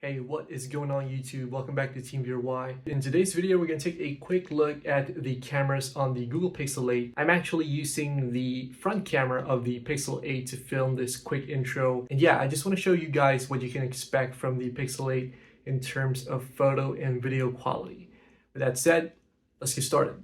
Hey, what is going on YouTube? Welcome back to Team Viewer Y. In today's video, we're going to take a quick look at the cameras on the Google Pixel 8. I'm actually using the front camera of the Pixel 8 to film this quick intro. And yeah, I just want to show you guys what you can expect from the Pixel 8 in terms of photo and video quality. With that said, let's get started.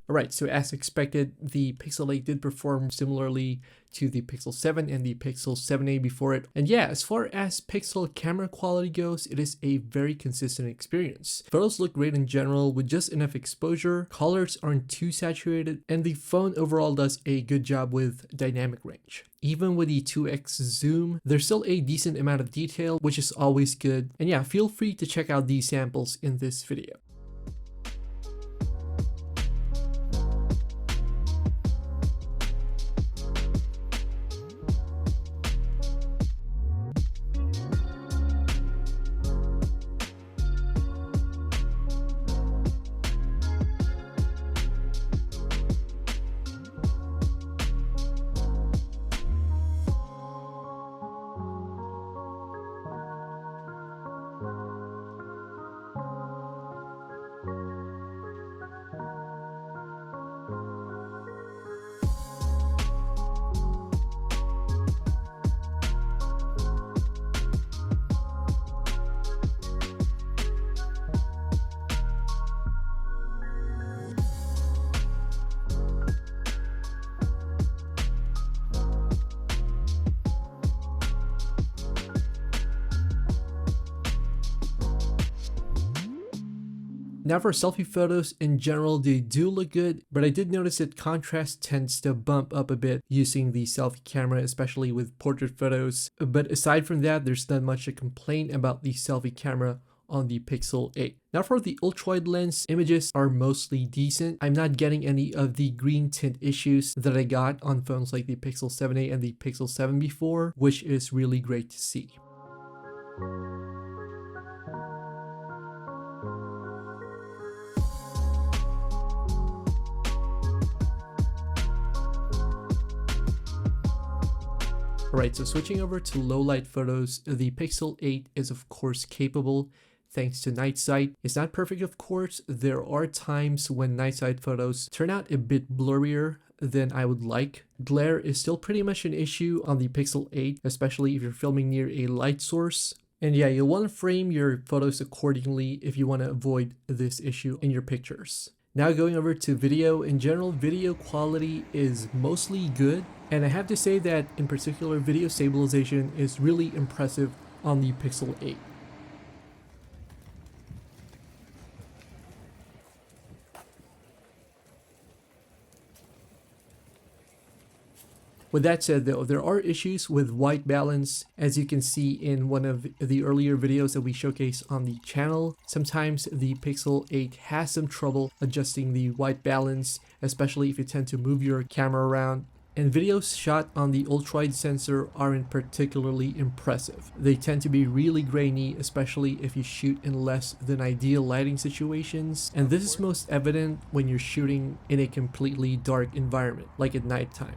Alright, so as expected, the Pixel 8 did perform similarly to the Pixel 7 and the Pixel 7a before it. And yeah, as far as Pixel camera quality goes, it is a very consistent experience. Photos look great in general with just enough exposure, colors aren't too saturated, and the phone overall does a good job with dynamic range. Even with the 2x zoom, there's still a decent amount of detail, which is always good. And yeah, feel free to check out these samples in this video. Now for selfie photos, in general, they do look good, but I did notice that contrast tends to bump up a bit using the selfie camera, especially with portrait photos. But aside from that, there's not much to complain about the selfie camera on the Pixel 8. Now for the ultra-wide lens, images are mostly decent. I'm not getting any of the green tint issues that I got on phones like the Pixel 7a and the Pixel 7 before, which is really great to see. Alright, so switching over to low light photos, the Pixel 8 is of course capable thanks to night sight. It's not perfect, of course. There are times when night sight photos turn out a bit blurrier than I would like. Glare is still pretty much an issue on the Pixel 8, especially if you're filming near a light source. And yeah, you'll want to frame your photos accordingly if you want to avoid this issue in your pictures. Now going over to video, in general, video quality is mostly good. And I have to say that in particular, video stabilization is really impressive on the Pixel 8. With that said though, there are issues with white balance, as you can see in one of the earlier videos that we showcase on the channel. Sometimes the Pixel 8 has some trouble adjusting the white balance, especially if you tend to move your camera around. And videos shot on the ultra-wide sensor aren't particularly impressive. They tend to be really grainy, especially if you shoot in less than ideal lighting situations. And this is most evident when you're shooting in a completely dark environment, like at nighttime.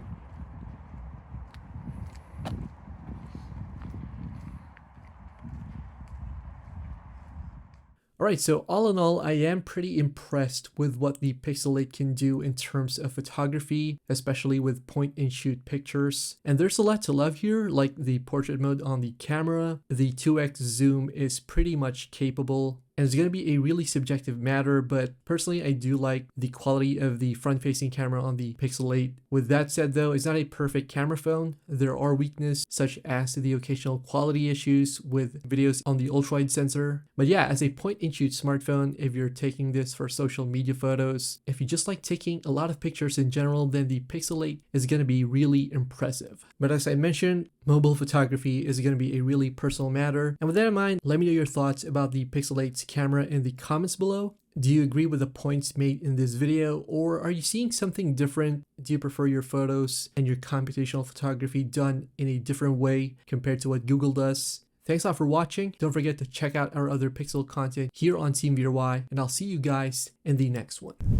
Alright, so all in all, I am pretty impressed with what the Pixel 8 can do in terms of photography, especially with point-and-shoot pictures. And there's a lot to love here, like the portrait mode on the camera. The 2x zoom is pretty much capable. And it's going to be a really subjective matter, but personally I do like the quality of the front-facing camera on the Pixel 8. With that said though, it's not a perfect camera phone. There are weaknesses such as the occasional quality issues with videos on the ultra-wide sensor. But yeah, as a point-and-shoot smartphone, if you're taking this for social media photos, if you just like taking a lot of pictures in general, then the Pixel 8 is going to be really impressive. But as I mentioned, mobile photography is going to be a really personal matter. And with that in mind, let me know your thoughts about the Pixel 8's camera in the comments below. Do you agree with the points made in this video, or are you seeing something different? Do you prefer your photos and your computational photography done in a different way compared to what Google does? Thanks a lot for watching. Don't forget to check out our other Pixel content here on Team Viewer Y, and I'll see you guys in the next one.